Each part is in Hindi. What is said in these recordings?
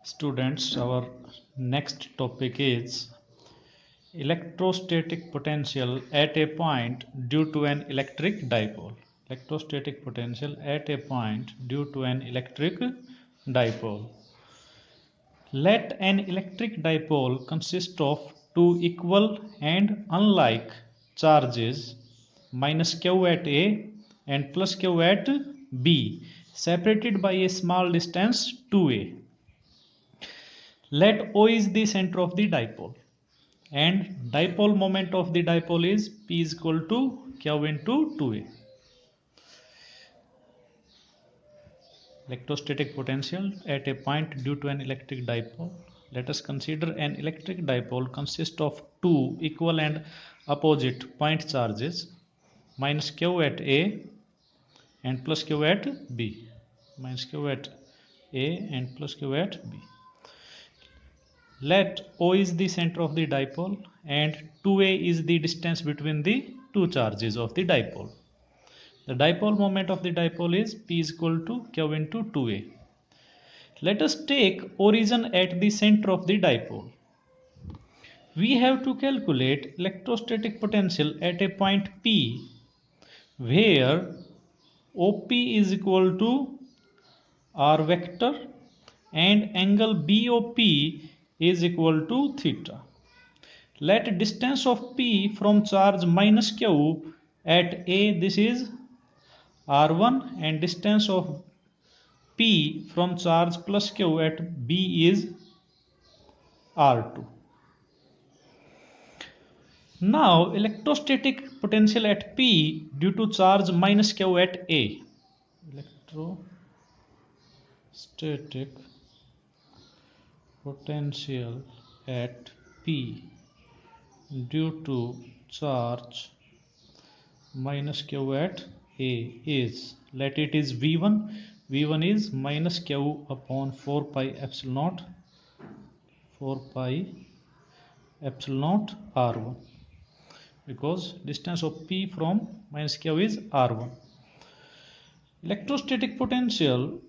Students, our next topic is electrostatic potential at a point due to an electric dipole. Electrostatic potential at a point due to an electric dipole. Let an electric dipole consist of two equal and unlike charges minus q at A and plus q at B, separated by a small distance 2a. Let O is the center of the dipole and dipole moment of the dipole is P is equal to Q into 2a. Electrostatic potential at a point due to an electric dipole. Let us consider an electric dipole consists of two equal and opposite point charges minus Q at A and plus Q at B. Minus Q at A and plus Q at B. Let O is the center of the dipole and 2a is the distance between the two charges of the dipole. The dipole moment of the dipole is P is equal to Q into 2a. Let us take origin at the center of the dipole. We have to calculate electrostatic potential at a point P where OP is equal to R vector and angle BOP is equal to theta. Let distance of P from charge minus Q at A, this is R1, and distance of P from charge plus Q at B is R2. Now electrostatic potential at P due to charge minus Q at A. Electrostatic potential at P due to charge minus Q at A is, let it is V1. V1 is minus Q upon 4 pi epsilon naught, 4 pi epsilon naught R1, because distance of P from minus Q is R1. Electrostatic potential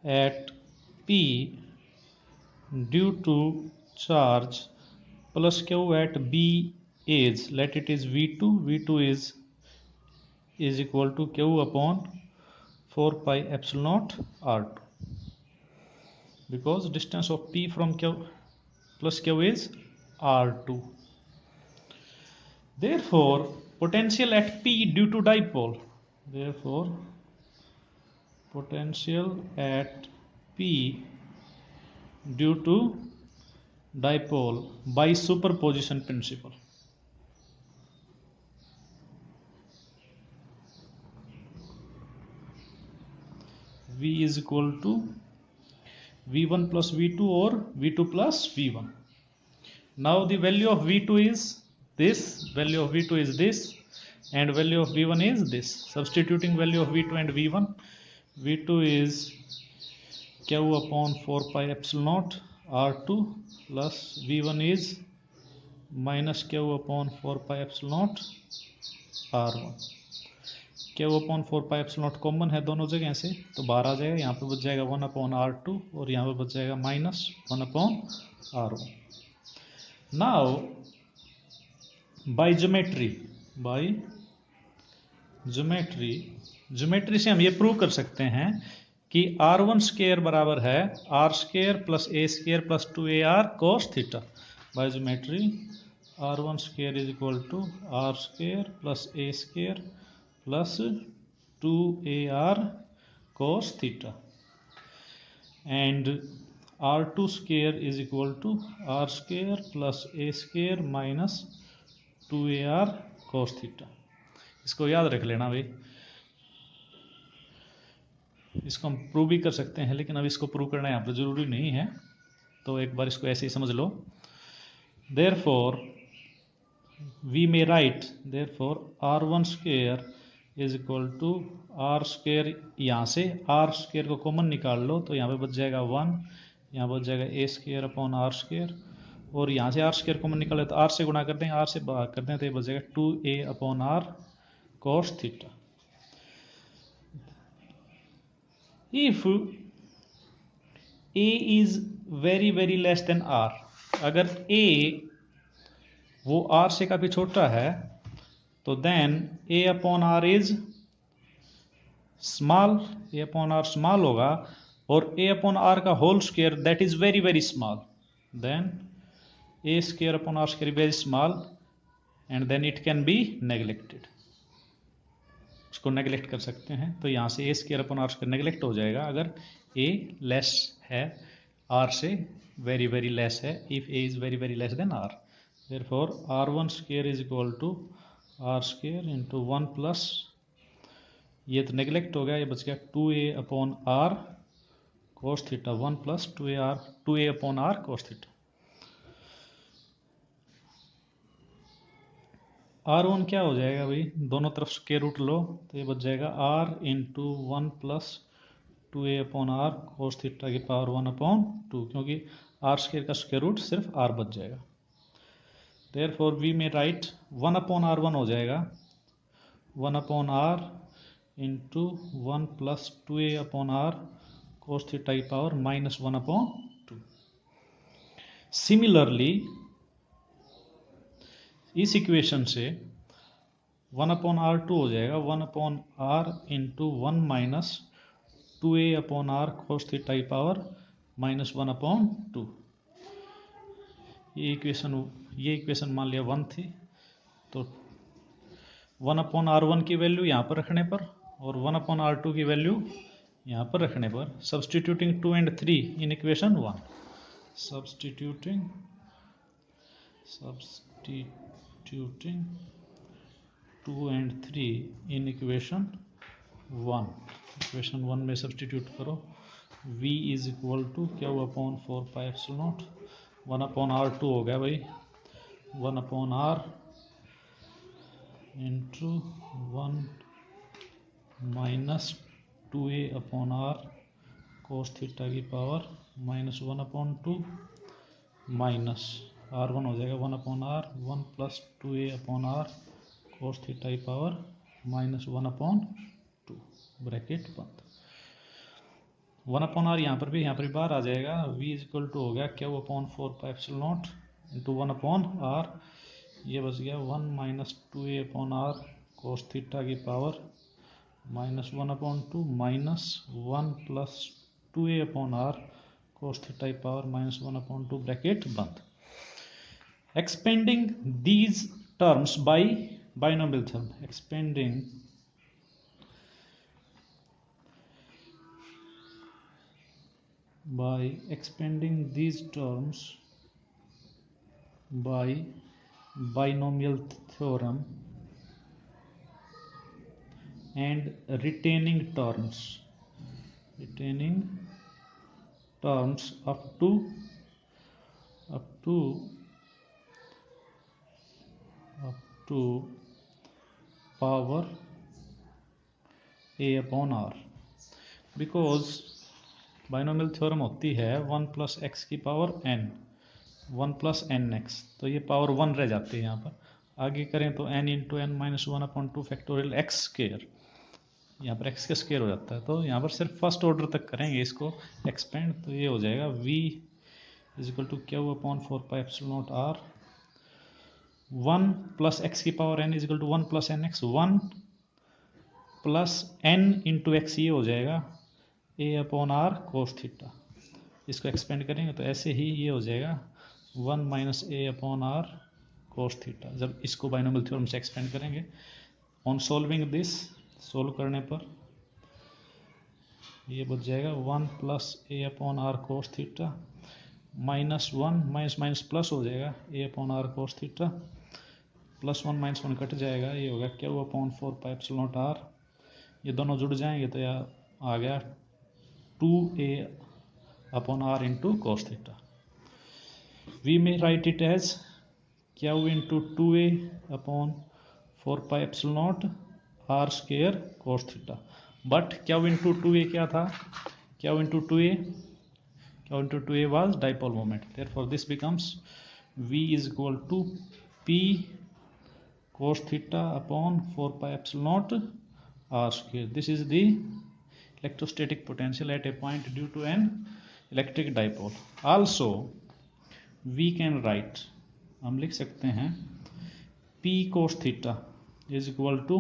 at P due to charge plus Q at B is, let it is V2. V2 is equal to Q upon 4 pi epsilon naught R2, because distance of P from Q plus Q is R2. Therefore potential at P due to dipole, therefore potential at P due to dipole by superposition principle. V is equal to V1 plus V2 or V2 plus V1. Now the value of V2 is this, value of V2 is this, and value of V1 is this. Substituting value of V2 and V1, V2 is Q upon 4 pi epsilon naught R2 plus V1 is minus Q upon 4 pi epsilon naught R1. Q upon 4 pi epsilon naught common है दोनों जगह से, तो बाहर आ जाएगा, यहाँ पे बच जाएगा 1 upon R2 और यहाँ पे बच जाएगा minus 1 upon R1. Now by geometry से हम ये प्रूव कर सकते हैं कि R1 स्क्वायर बराबर है R square plus A square plus 2AR cos theta. By geometry R1 square is equal to R square plus A square plus 2AR cos theta and R2 square is equal to R square plus A square minus 2AR cos theta. इसको याद रख लेना भाई, इसको हम प्रूव भी कर सकते हैं, लेकिन अब इसको प्रूव करना यहाँ पर जरूरी नहीं है, तो एक बार इसको ऐसे ही समझ लो. Therefore we may write, therefore R1 square is equal to R square, यहाँ से R स्क्वायर को कॉमन निकाल लो तो यहाँ पे बच जाएगा 1, यहाँ बच जाएगा A square upon R square, और यहाँ से R स्क्वायर कॉमन निकाले तो R से गुणा कर दें, R से भाग कर दें तो ये बच जाएगा 2A upon R cos theta. If A is very less than R, अगर A वो R से काफी छोटा है तो then A upon R is small, A upon R small होगा, और A upon R का whole square that is very small, then A square upon R square very small and then it can be neglected. उसको नेगलेक्ट कर सकते हैं, तो यहाँ से a square upon r square neglect हो जाएगा अगर ए लेस है आर से, वेरी लेस है, if a is very less then r. Therefore r1 square is equal to r square into 1 plus, ये तो नेगलेक्ट हो गया, ये बच गया 2a upon are cos theta 1 plus 2a upon are cos theta. R1 क्या हो जाएगा भाई, दोनों तरफ स्क्वायर रूट लो तो ये बच जाएगा r into 1 plus 2a upon are cos theta की पावर 1 अपॉन 2, क्योंकि r स्क्वायर का स्क्वायर रूट सिर्फ r बच जाएगा. Therefore we may write 1 upon r1 हो जाएगा 1 upon r into 1 plus 2a upon are cos theta की पावर माइनस 1 अपॉन 2. सिमिलरली इस इक्वेशन से 1 अपॉन आर टू हो जाएगा 1 upon R into 1 minus 2a upon are cos theta की पावर माइनस 1 अपॉन 2. ये इक्वेशन मान लिया 1 थी, तो 1 अपॉन R1 की वैल्यू यहाँ पर रखने पर और 1 अपॉन R2 की वैल्यू यहाँ पर रखने पर, substituting 2 and 3 in equation 1, substituting 2 and 3 in equation 1. Equation 1 में सब्सटीट्यूट करो, v इज इक्वल टू क्या हुआ upon 4 pi epsilon naught, 1 upon R2 हो गया भाई 1 upon R into 1 minus 2a upon R cos theta की power minus 1 upon 2 minus R1 हो जाएगा 1 upon R 1 plus 2a upon R cos theta की पावर माइनस 1 अपॉन 2, ब्रैकेट बंद. 1 अपॉन R यहाँ पर भी बाहर आ जाएगा, v इज इक्वल टू हो गया क्या upon 4 pi epsilon naught into 1 upon R, ये बच गया 1 minus 2a upon R cos theta की power minus 1 upon 2 minus 1 plus 2a upon R cos theta की पावर माइनस 1 अपॉन 2, ब्रैकेट बंद. Expanding these terms by binomial theorem, expanding these terms by binomial theorem and retaining terms up to power a upon r, because binomial theorem होती है 1 प्लस एक्स की power n, 1 plus N X, तो ये पावर 1 रह जाती है यहाँ पर. आगे करें तो n into N minus 1 upon 2 factorial X square, यहाँ पर x का स्क्र हो जाता है, तो यहाँ पर सिर्फ फर्स्ट ऑर्डर तक करेंगे इसको एक्सपेंड, तो ये हो जाएगा v इज इक्वल टू क्या हुआ upon 4 pi epsilon naught r 1 plus x की power n is equal to 1 plus N x, 1 plus n into x, ये हो जाएगा a upon are cos theta. इसको एक्सपेंड करेंगे तो ऐसे ही ये हो जाएगा 1 minus a upon are cos theta, जब इसको बाइनोमियल थ्योरम से एक्सपेंड करेंगे. ऑन सॉल्विंग दिस, सोल्व करने पर ये बच जाएगा 1 plus a upon are cos theta minus 1 minus minus plus हो जाएगा a upon are cos theta, plus 1 minus 1 cut जाएगा, ये होगा क्या हुआ upon 4 pi epsilon naught r, ये दोनों जुड़ जाएंगे तो यह आ गया 2a upon r into cos theta. We may write it as q into 2a upon 4 pi epsilon naught r square cos theta. But q into 2a क्या था, q into 2a was dipole moment. Therefore this becomes v is equal to p cos theta upon 4 pi epsilon naught r square. This is the electrostatic potential at a point due to an electric dipole. Also we can write, हम लिख सकते हैं p cos theta is equal to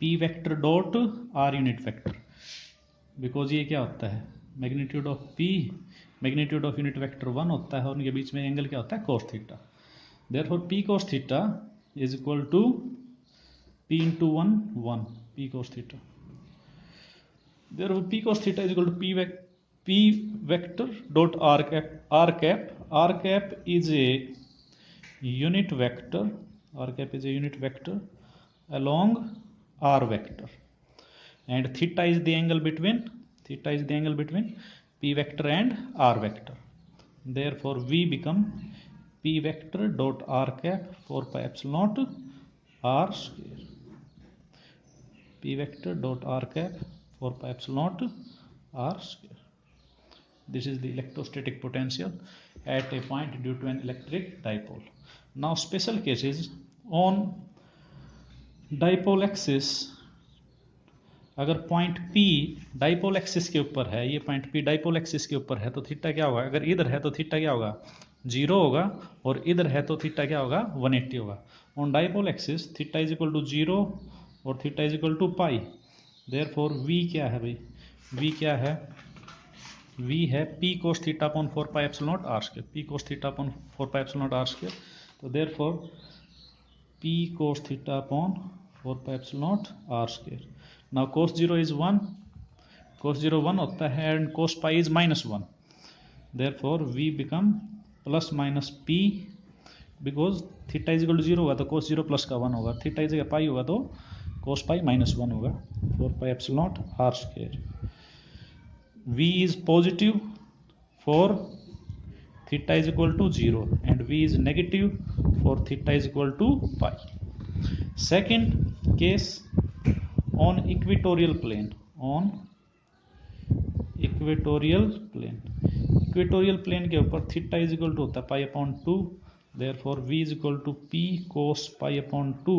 p vector dot r unit vector, because ये क्या होता है, magnitude of p magnitude of unit vector 1 होता है और उनके बीच में एंगल क्या होता है, cos theta. Therefore p cos theta is equal to p into 1 p cos theta. Therefore p cos theta is equal to p vector dot r cap is a unit vector, along r vector, and theta is the angle between p vector and r vector. Therefore v become p vector dot r cap 4 pi epsilon naught r square. P vector dot r cap 4 pi epsilon naught r square. This is the electrostatic potential at a point due to an electric dipole. Now special cases on dipole axis, अगर पॉइंट P डाइपोल एक्सिस के ऊपर है, ये पॉइंट P डाइपोल एक्सिस के ऊपर है, तो थीटा क्या होगा, अगर इधर है तो थीटा क्या होगा, 0 होगा, और इधर है तो थीटा क्या होगा, 180 होगा. On dipole axis theta is equal to 0 और theta is equal to pi. Therefore V क्या है भाई, V क्या है, V है P cos theta upon 4 pi epsilon naught r square, P cos theta upon 4 pi epsilon naught r square. तो therefore P cos theta upon 4 pi epsilon naught r square. Now cos 0 is 1, cos 0 1 होता है, and cos pi is -1. Therefore V become plus minus P, because theta is equal to 0 होगा तो cos 0 plus का 1 होगा, theta is pi होगा तो cos pi -1 होगा, 4 pi epsilon naught r square. V is positive for theta is equal to 0 and V is negative for theta is equal to pi. Second case, on equatorial plane, equatorial plane के ऊपर थीटा इज इक्वल टू होता है pi upon 2. Therefore v is equal to p cos pi upon 2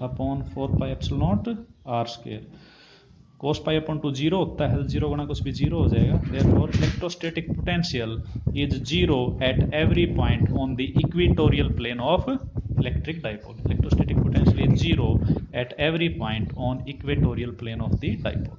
upon 4 pi epsilon naught r square. cos pi upon 2 0 होता है, 0 गुना कुछ भी 0 हो जाएगा. Therefore electrostatic potential is 0 at every point on the equatorial plane of electric dipole. Electrostatic potential is 0 at every point on equatorial plane of the dipole.